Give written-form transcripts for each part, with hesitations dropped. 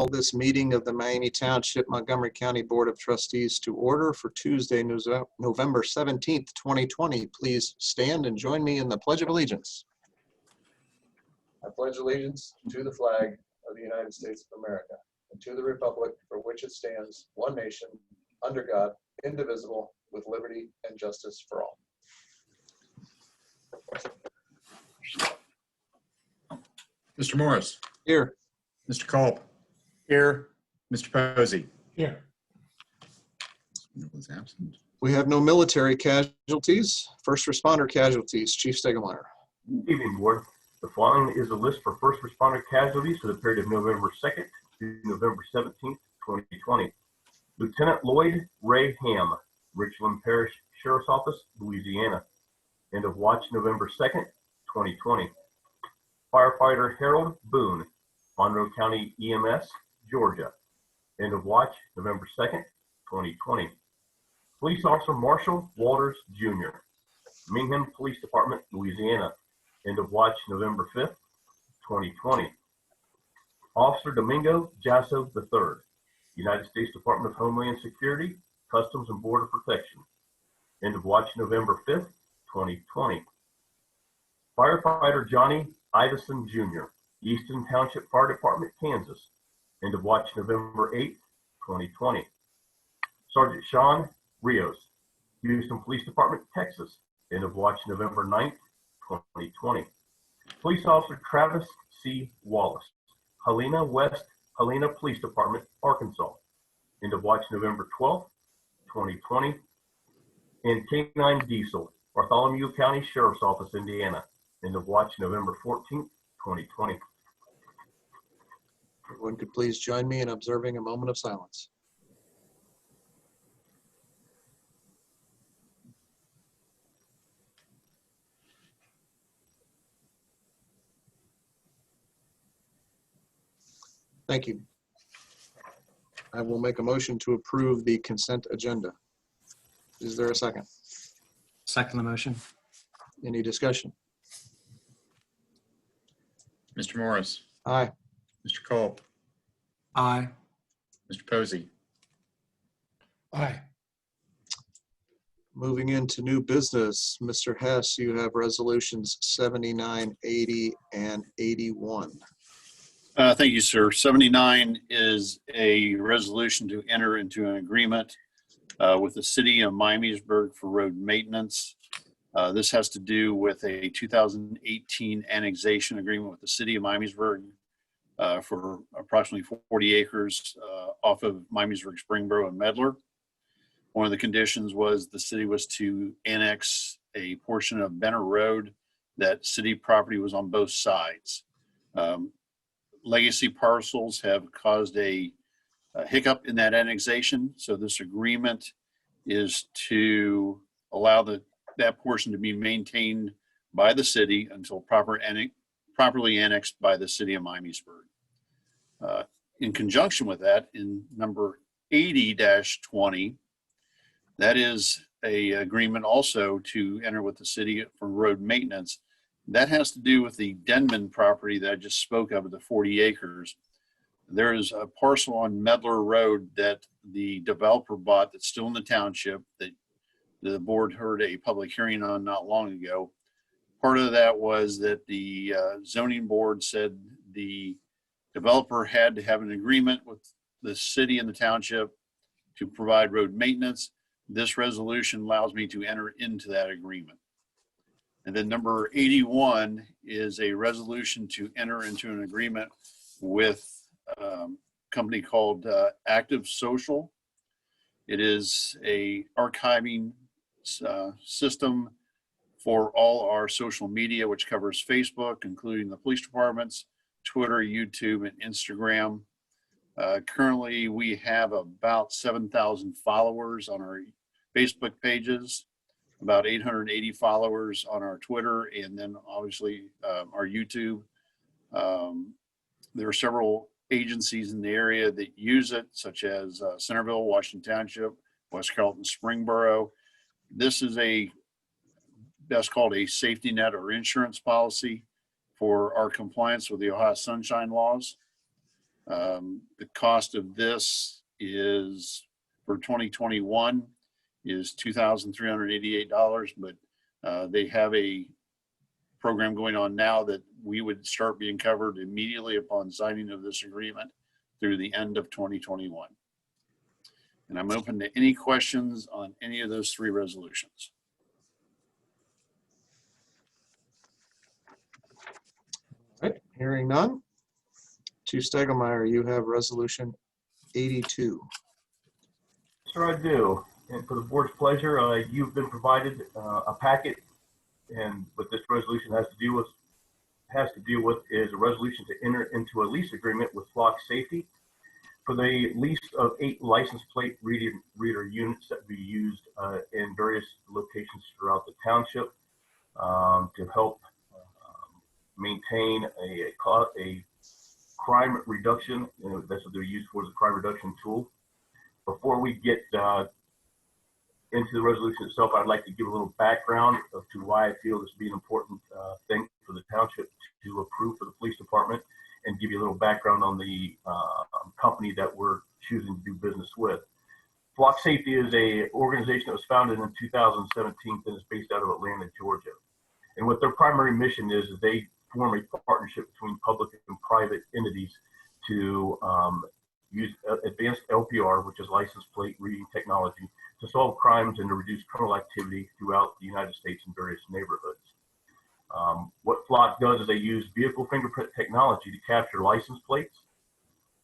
this meeting of the Miami Township Montgomery County Board of Trustees to order for Tuesday, November 17th, 2020. Please stand and join me in the Pledge of Allegiance. I pledge allegiance to the flag of the United States of America and to the republic for which it stands, one nation, under God, indivisible, with liberty and justice for all. Mr. Morris. Here. Mr. Culp. Here. Mr. Posey. Here. Was absent. We have no military casualties. First responder casualties. Chief Stegemeyer. Good evening, Board. The following is a list for first responder casualties for the period of November 2nd to November 17th, 2020. Lieutenant Lloyd Ray Ham, Richland Parish Sheriff's Office, Louisiana. End of watch November 2nd, 2020. Firefighter Harold Boone, Monroe County EMS, Georgia. End of watch November 2nd, 2020. Police Officer Marshall Walters Jr., Mingham Police Department, Louisiana. End of watch November 5th, 2020. Officer Domingo Jasso III, United States Department of Homeland Security, Customs and Border Protection. End of watch November 5th, 2020. Firefighter Johnny Iverson Jr., Easton Township Fire Department, Kansas. End of watch November 8th, 2020. Sergeant Sean Rios, Houston Police Department, Texas. End of watch November 9th, 2020. Police Officer Travis C. Wallace, Helena West Helena Police Department, Arkansas. End of watch November 12th, 2020. And K9 Diesel, Bartholomew County Sheriff's Office, Indiana. End of watch November 14th, 2020. Everyone could please join me in observing a moment of silence. Thank you. I will make a motion to approve the consent agenda. Is there a second? Second the motion. Any discussion? Mr. Morris. Aye. Mr. Culp. Aye. Mr. Posey. Aye. Moving into new business, Mr. Hess, you have resolutions 79, 80, and 81. Thank you, sir. 79 is a resolution to enter into an agreement with the city of Miamisburg for road maintenance. This has to do with a 2018 annexation agreement with the city of Miamisburg for approximately 40 acres off of Miamisburg, Springboro, and Medlar. One of the conditions was the city was to annex a portion of Benner Road. That city property was on both sides. Legacy parcels have caused a hiccup in that annexation. So this agreement is to allow that portion to be maintained by the city until properly annexed by the city of Miamisburg. In conjunction with that, in number 80-20, that is a agreement also to enter with the city for road maintenance. That has to do with the Denman property that I just spoke of, the 40 acres. There is a parcel on Medlar Road that the developer bought that's still in the township that the board heard a public hearing on not long ago. Part of that was that the zoning board said the developer had to have an agreement with the city and the township to provide road maintenance. This resolution allows me to enter into that agreement. And then number 81 is a resolution to enter into an agreement with a company called Active Social. It is a archiving system for all our social media, which covers Facebook, including the police departments, Twitter, YouTube, and Instagram. Currently, we have about 7,000 followers on our Facebook pages, about 880 followers on our Twitter, and then obviously our YouTube. There are several agencies in the area that use it, such as Centerville, Washington Township, West Carrollton, Springboro. This is that's called a safety net or insurance policy for our compliance with the Ohio Sunshine laws. The cost of this is, for 2021, is $2,388, but they have a program going on now that we would start being covered immediately upon signing of this agreement through the end of 2021. And I'm open to any questions on any of those three resolutions. All right, hearing none. Chief Stegelmeier, you have resolution 82. Sir, I do. And for the board's pleasure, you've been provided a packet, and what this resolution has to deal with is a resolution to enter into a lease agreement with Flock Safety for the lease of 8 license plate reader units that will be used in various locations throughout the township to help maintain a crime reduction. That's what they're used for, the crime reduction tool. Before we get into the resolution itself, I'd like to give a little background to why I feel this would be an important thing for the township to approve for the police department, and give you a little background on the company that we're choosing to do business with. Flock Safety is a organization that was founded in 2017 and is based out of Atlanta, Georgia. And what their primary mission is they form a partnership between public and private entities to use advanced LPR, which is license plate reading technology, to solve crimes and to reduce criminal activity throughout the United States in various neighborhoods. What Flock does is they use vehicle fingerprint technology to capture license plates,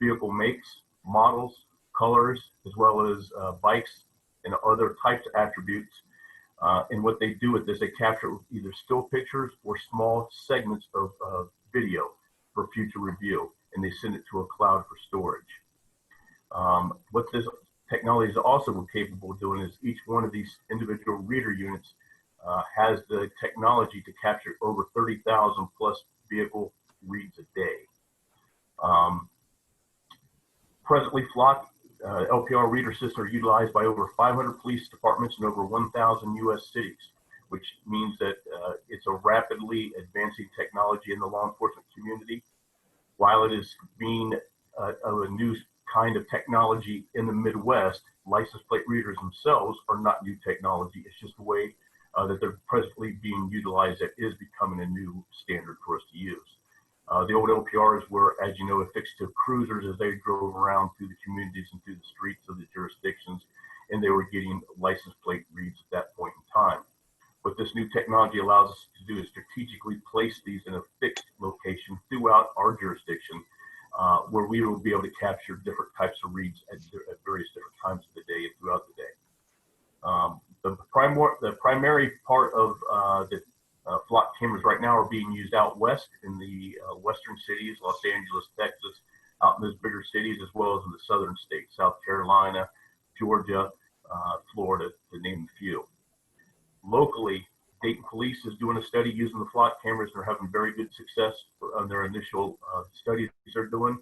vehicle makes, models, colors, as well as bikes and other types of attributes. And what they do with this, they capture either still pictures or small segments of video for future review, and they send it to a cloud for storage. What this technology is also capable of doing is each one of these individual reader units has the technology to capture over 30,000 plus vehicle reads a day. Presently, Flock LPR reader systems are utilized by over 500 police departments in over 1,000 U.S. cities, which means that it's a rapidly advancing technology in the law enforcement community. While it is being a new kind of technology in the Midwest, license plate readers themselves are not new technology. It's just a way that they're presently being utilized that is becoming a new standard for us to use. The old LPRs were, as you know, affixed to cruisers as they drove around through the communities and through the streets of the jurisdictions, and they were getting license plate reads at that point in time. What this new technology allows us to do is strategically place these in a fixed location throughout our jurisdiction, where we will be able to capture different types of reads at various different times of the day and throughout the day. The primary part of the Flock cameras right now are being used out west in the western cities, Los Angeles, Texas, out in those bigger cities, as well as in the southern states, South Carolina, Georgia, Florida, to name a few. Locally, Dayton Police is doing a study using the Flock cameras, and they're having very good success on their initial studies they're doing.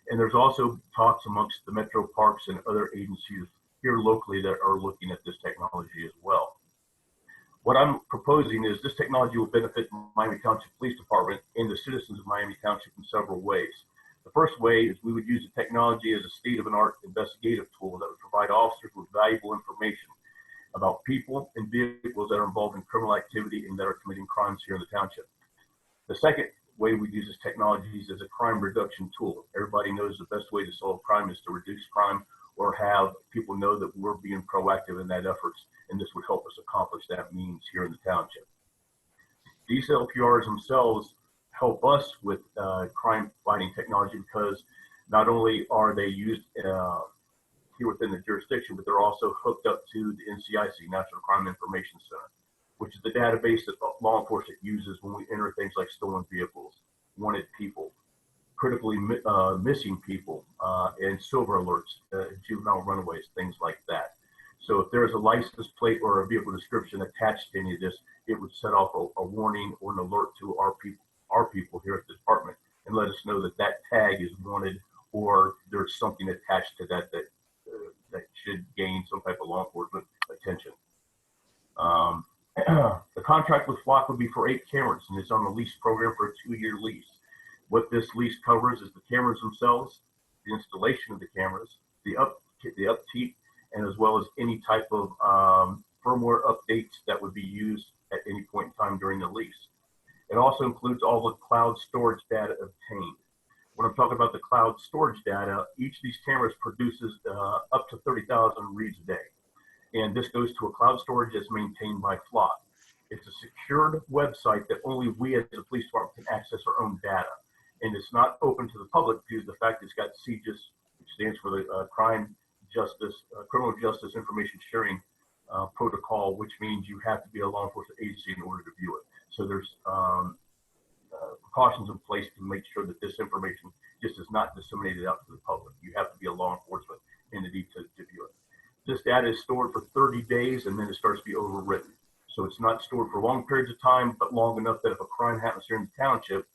And there's also talks amongst the metro parks and other agencies here locally that are looking at this technology as well. What I'm proposing is this technology will benefit Miami Township Police Department and the citizens of Miami Township in several ways. The first way is we would use the technology as a state-of-the-art investigative tool that would provide officers with valuable information about people and vehicles that are involved in criminal activity and that are committing crimes here in the township. The second way we use this technology is as a crime reduction tool. Everybody knows the best way to solve crime is to reduce crime or have people know that we're being proactive in that efforts, and this would help us accomplish that means here in the township. These LPRs themselves help us with crime fighting technology because not only are they used here within the jurisdiction, but they're also hooked up to the NCIC, National Crime Information Center, which is the database that law enforcement uses when we enter things like stolen vehicles, wanted people, critically missing people, and silver alerts, juvenile runaways, things like that. So if there's a license plate or a vehicle description attached to any of this, it would set off a warning or an alert to our people here at the department and let us know that that tag is wanted or there's something attached to that that should gain some type of law enforcement attention. The contract with Flock would be for 8 cameras, and it's on the lease program for a 2-year lease. What this lease covers is the cameras themselves, the installation of the cameras, the upkeep, and as well as any type of firmware updates that would be used at any point in time during the lease. It also includes all the cloud storage data obtained. When I'm talking about the cloud storage data, each of these cameras produces up to 30,000 reads a day. And this goes to a cloud storage that's maintained by FLOC. It's a secured website that only we as the police department can access our own data. And it's not open to the public due to the fact it's got CJIS, which stands for the Criminal Justice Information Sharing Protocol, which means you have to be a law enforcement agency in order to view it. So there's precautions in place to make sure that this information just is not disseminated out to the public. You have to be a law enforcement entity to view it. This data is stored for 30 days and then it starts to be overwritten. So it's not stored for long periods of time, but long enough that if a crime happens here in the township,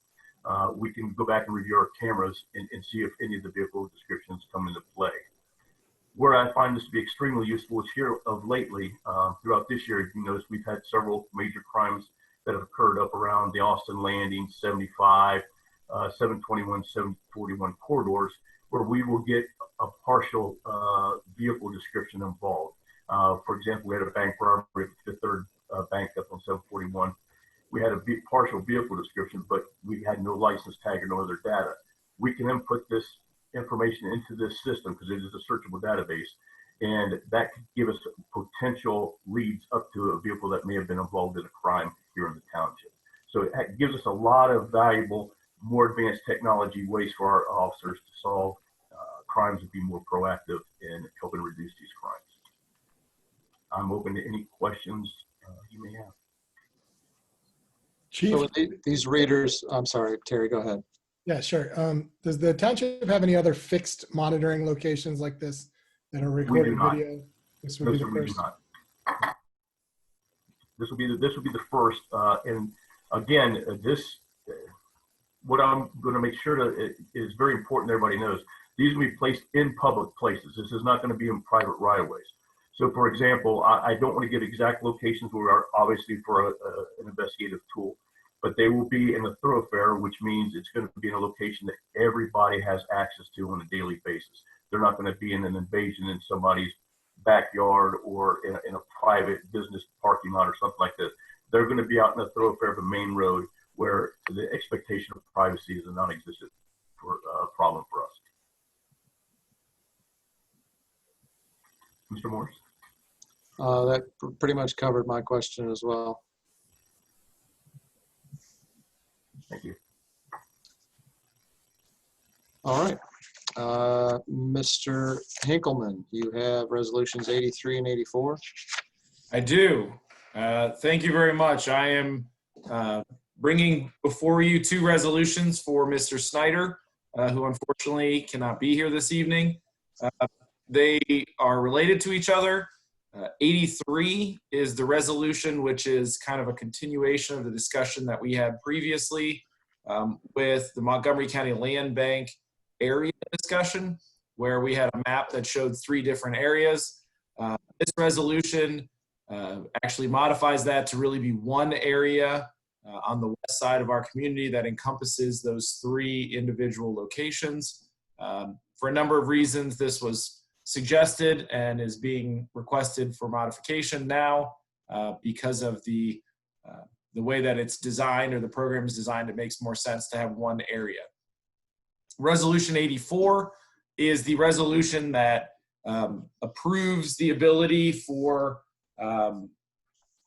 we can go back and review our cameras and see if any of the vehicle descriptions come into play. Where I find this to be extremely useful is here of lately, throughout this year, you notice we've had several major crimes that have occurred up around the Austin Landing, 75, 721, 741 corridors, where we will get a partial vehicle description involved. For example, we had a bank robbery at the third bank up on 741. We had a partial vehicle description, but we had no license tag or no other data. We can then put this information into this system because it is a searchable database, and that could give us potential leads up to a vehicle that may have been involved in a crime here in the township. So it gives us a lot of valuable, more advanced technology ways for our officers to solve crimes and be more proactive in helping reduce these crimes. I'm open to any questions you may have. Chief? So with these readers, I'm sorry, Terry, go ahead. Yeah, sure. Does the township have any other fixed monitoring locations like this that are recording not. video? This would No, be sir, the we do first. not. This will be the first. And again, what I'm going to make sure that is very important. Everybody knows these will be placed in public places. This is not going to be in private right-of-ways. So, for example, I don't want to give exact locations where we are obviously for an investigative tool, but they will be in a thoroughfare, which means it's going to be in a location that everybody has access to on a daily basis. They're not going to be in an invasion in somebody's backyard or in a private business parking lot or something like this. They're going to be out in a thoroughfare of a main road where the expectation of privacy is a non-existent problem for us. Mr. Morris? That pretty much covered my question as well. Thank you. All right. Mr. Hinkleman, you have resolutions 83 and 84. I do. Thank you very much. I am bringing before you two resolutions for Mr. Snyder, who unfortunately cannot be here this evening. They are related to each other. 83 is the resolution, which is kind of a continuation of the discussion that we had previously with the Montgomery County Land Bank area discussion, where we had a map that showed 3 different areas. This resolution actually modifies that to really be one area on the west side of our community that encompasses those 3 individual locations. For a number of reasons, this was suggested and is being requested for modification now because of the way that it's designed, or the program is designed. It makes more sense to have one area. Resolution 84 is the resolution that approves the ability for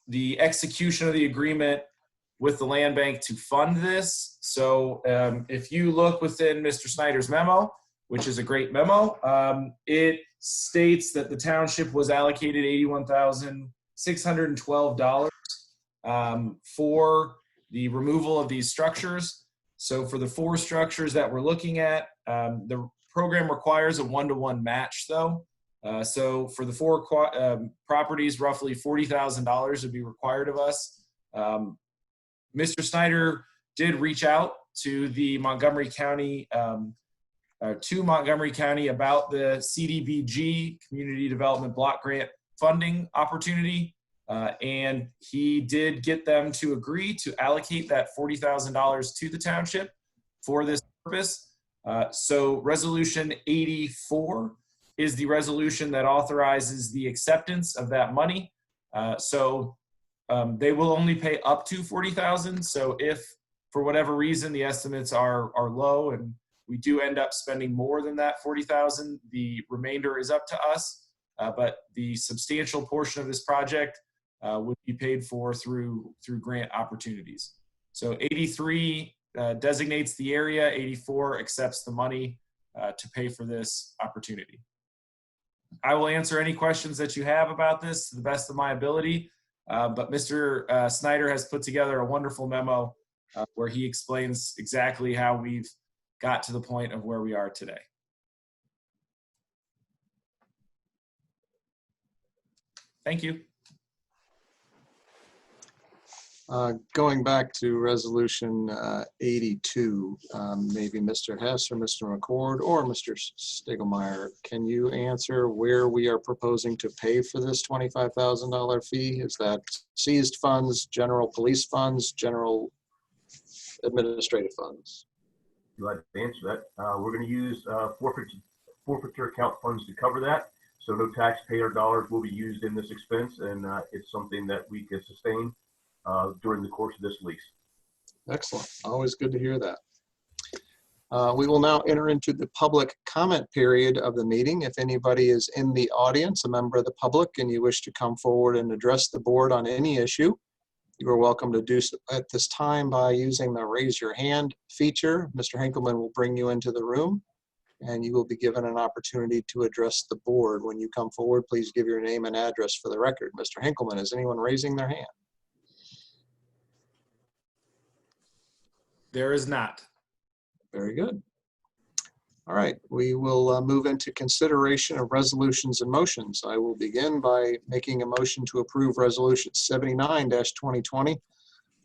the execution of the agreement with the land bank to fund this. So if you look within Mr. Snyder's memo, which is a great memo, it states that the township was allocated $81,612 for the removal of these structures. So for the 4 structures that we're looking at, the program requires a 1-to-1 match though. So for the 4 properties, roughly $40,000 would be required of us. Mr. Snyder did reach out to the Montgomery County about the CDBG, Community Development Block Grant funding opportunity. And he did get them to agree to allocate that $40,000 to the township for this purpose. So Resolution 84 is the resolution that authorizes the acceptance of that money. They will only pay up to $40,000. So if for whatever reason the estimates are low and we do end up spending more than that $40,000, the remainder is up to us. But the substantial portion of this project would be paid for through grant opportunities. So 83 designates the area, 84 accepts the money to pay for this opportunity. I will answer any questions that you have about this to the best of my ability, but Mr. Snyder has put together a wonderful memo where he explains exactly how we've got to the point of where we are today. Thank you. Going back to Resolution 82, maybe Mr. Hess or Mr. McCord or Mr. Stegelmeyer, can you answer where we are proposing to pay for this $25,000 fee? Is that seized funds, general police funds, general administrative funds? I'd like to answer that. We're going to use forfeiture account funds to cover that. So no taxpayer dollars will be used in this expense, and it's something that we can sustain during the course of this lease. Excellent. Always good to hear that. We will now enter into the public comment period of the meeting. If anybody is in the audience, a member of the public, and you wish to come forward and address the board on any issue, you are welcome to do so at this time by using the raise your hand feature. Mr. Henkelman will bring you into the room and you will be given an opportunity to address the board. When you come forward, please give your name and address for the record. Mr. Henkelman, is anyone raising their hand? There is not. Very good. All right, we will move into consideration of resolutions and motions. I will begin by making a motion to approve Resolution 79-2020,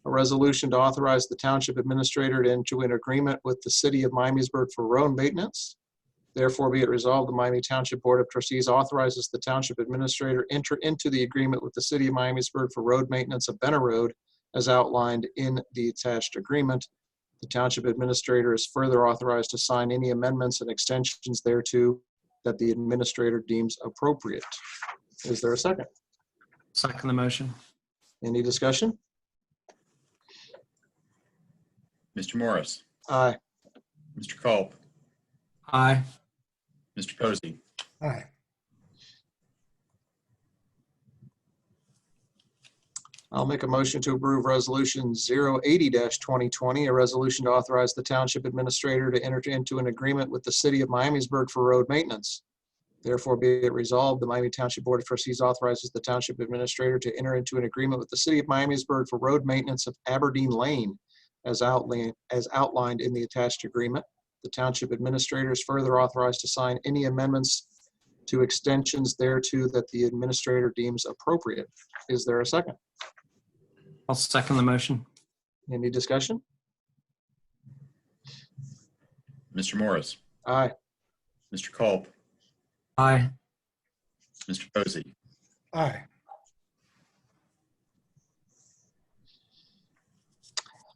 a resolution to authorize the Township Administrator to enter an agreement with the City of Miamisburg for road maintenance. Therefore, be it resolved, the Miami Township Board of Trustees authorizes the Township Administrator enter into the agreement with the City of Miamisburg for road maintenance of Benner Road as outlined in the attached agreement. The Township Administrator is further authorized to sign any amendments and extensions thereto that the Administrator deems appropriate. Is there a second? Second the motion. Any discussion? Mr. Morris, Aye. Mr. Culp, Aye. Mr. Posey, Aye. I'll make a motion to approve Resolution 080-2020, a resolution to authorize the Township Administrator to enter into an agreement with the City of Miamisburg for road maintenance. Therefore, be it resolved, the Miami Township Board of Trustees authorizes the Township Administrator to enter into an agreement with the City of Miamisburg for road maintenance of Aberdeen Lane as outlined in the attached agreement. The Township Administrator is further authorized to sign any amendments to extensions thereto that the Administrator deems appropriate. Is there a second? I'll second the motion. Any discussion? Mr. Morris, Aye. Mr. Culp, Aye. Mr. Posey, Aye.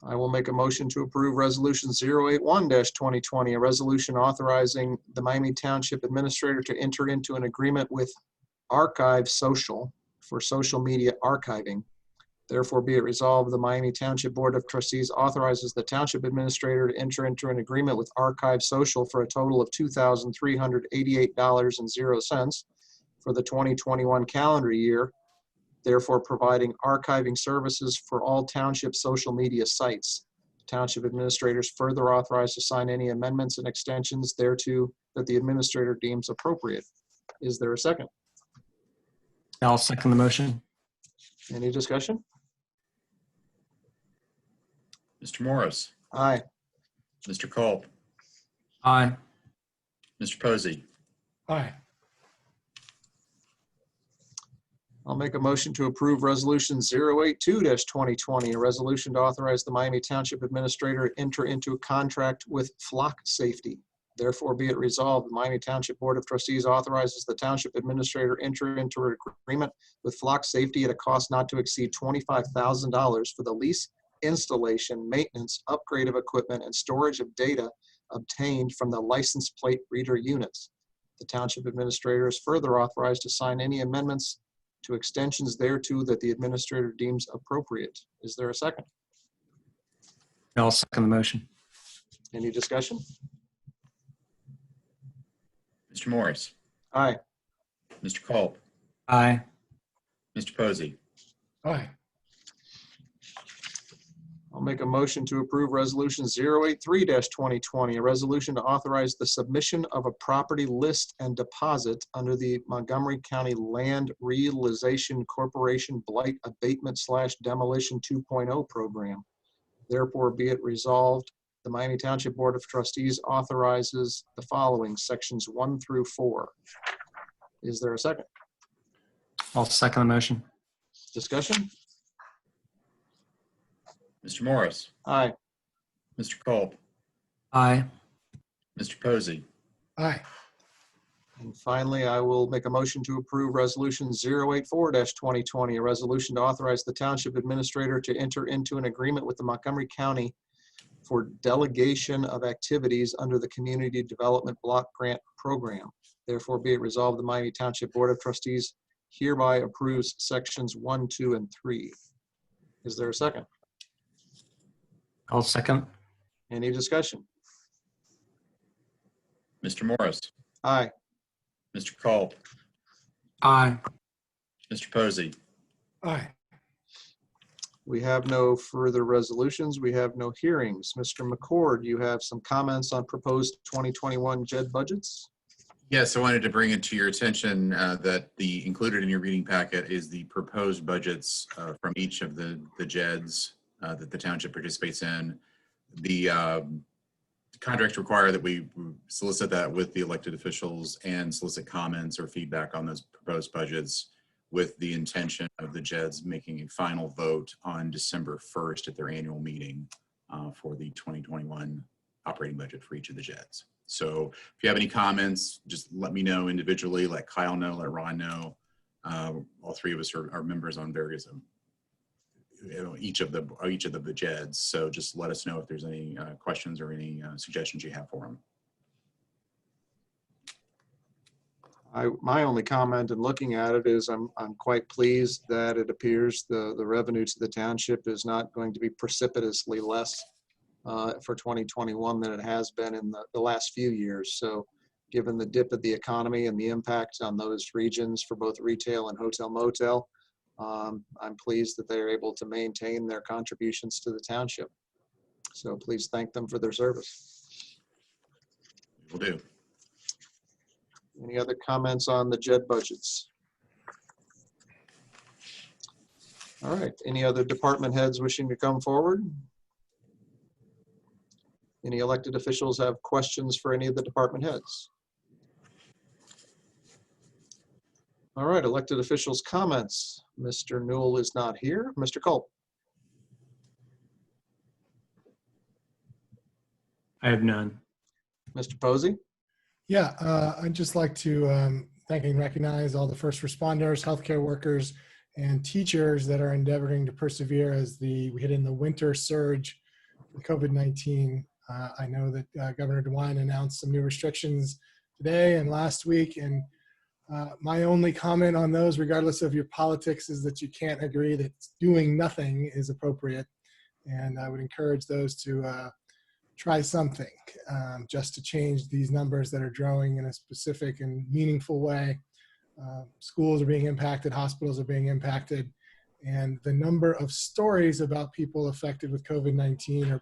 I will make a motion to approve Resolution 081-2020, a resolution authorizing the Miami Township Administrator to enter into an agreement with Archive Social for social media archiving. Therefore, be it resolved, the Miami Township Board of Trustees authorizes the Township Administrator to enter into an agreement with Archive Social for a total of $2,388.00 for the 2021 calendar year, therefore providing archiving services for all township social media sites. Township administrators further authorized to sign any amendments and extensions thereto that the administrator deems appropriate. Is there a second? I'll second the motion. Any discussion? Mr. Morris, Aye. Mr. Culp, Aye. Mr. Posey, Aye. I'll make a motion to approve Resolution 082-2020, a resolution to authorize the Miami Township Administrator to enter into a contract with Flock Safety. Therefore, be it resolved, the Miami Township Board of Trustees authorizes the Township Administrator to enter into an agreement with Flock Safety at a cost not to exceed $25,000 for the lease, installation, maintenance, upgrade of equipment, and storage of data obtained from the license plate reader units. The township administrator is further authorized to sign any amendments to extensions thereto that the administrator deems appropriate. Is there a second? I'll second the motion. Any discussion? Mr. Morris, Aye. Mr. Culp, Aye. Mr. Posey, Aye. I'll make a motion to approve Resolution 083-2020, a resolution to authorize the submission of a property list and deposit under the Montgomery County Land Realization Corporation Blight Abatement / Demolition 2.0 program. Therefore, be it resolved, the Miami Township Board of Trustees authorizes the following sections 1 through 4. Is there a second? I'll second the motion. Discussion? Mr. Morris, Aye. Mr. Culp, Aye. Mr. Posey, Aye. And finally, I will make a motion to approve Resolution 084-2020, a resolution to authorize the township administrator to enter into an agreement with the Montgomery County for delegation of activities under the Community Development Block Grant Program. Therefore, be it resolved, the Miami Township Board of Trustees hereby approves sections 1, 2, and 3. Is there a second? I'll second. Any discussion? Mr. Morris, Aye. Mr. Culp, Aye. Mr. Posey, Aye. We have no further resolutions. We have no hearings. Mr. McCord, you have some comments on proposed 2021 JED budgets? Yes, I wanted to bring it to your attention that the included in your reading packet is the proposed budgets from each of the JEDs that the township participates in. The contracts require that we solicit that with the elected officials and solicit comments or feedback on those proposed budgets with the intention of the JEDs making a final vote on December 1st at their annual meeting for the 2021 operating budget for each of the JEDs. So if you have any comments, just let me know individually, let Kyle know, let Ron know. All three of us are members on various, each of the JEDs. So just let us know if there's any questions or any suggestions you have for them. My only comment in looking at it is I'm quite pleased that it appears the revenue to the township is not going to be precipitously less for 2021 than it has been in the last few years. So given the dip of the economy and the impact on those regions for both retail and hotel motel, I'm pleased that they're able to maintain their contributions to the township. So please thank them for their service. Will do. Any other comments on the JED budgets? All right, any other department heads wishing to come forward? Any elected officials have questions for any of the department heads? All right, elected officials' comments. Mr. Newell is not here. Mr. Culp. I have none. Mr. Posey. Yeah, I'd just like to thank and recognize all the first responders, healthcare workers, and teachers that are endeavoring to persevere as we hit in the winter surge for COVID-19. I know that Governor DeWine announced some new restrictions today and last week, and my only comment on those, regardless of your politics, is that you can't agree that doing nothing is appropriate. And I would encourage those to try something just to change these numbers that are growing in a specific and meaningful way. Schools are being impacted, hospitals are being impacted, and the number of stories about people affected with COVID-19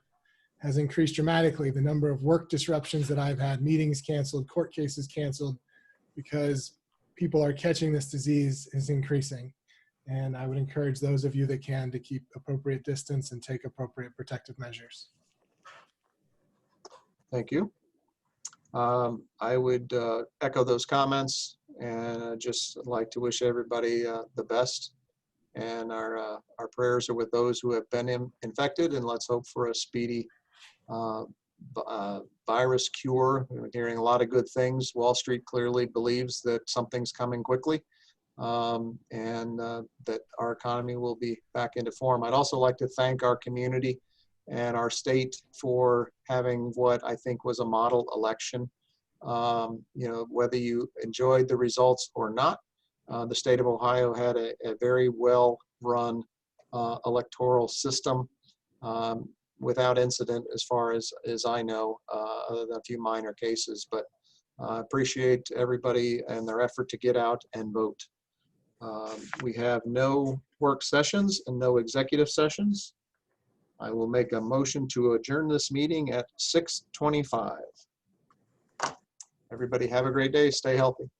has increased dramatically. The number of work disruptions that I've had, meetings canceled, court cases canceled, because people are catching this disease is increasing. And I would encourage those of you that can to keep appropriate distance and take appropriate protective measures. Thank you. I would echo those comments and just like to wish everybody the best. And our prayers are with those who have been infected, and let's hope for a speedy virus cure. We're hearing a lot of good things. Wall Street clearly believes that something's coming quickly, and that our economy will be back into form. I'd also like to thank our community and our state for having what I think was a model election. Whether you enjoyed the results or not, the state of Ohio had a very well-run electoral system without incident, as far as I know, other than a few minor cases. But I appreciate everybody and their effort to get out and vote. We have no work sessions and no executive sessions. I will make a motion to adjourn this meeting at 6:25. Everybody have a great day. Stay healthy.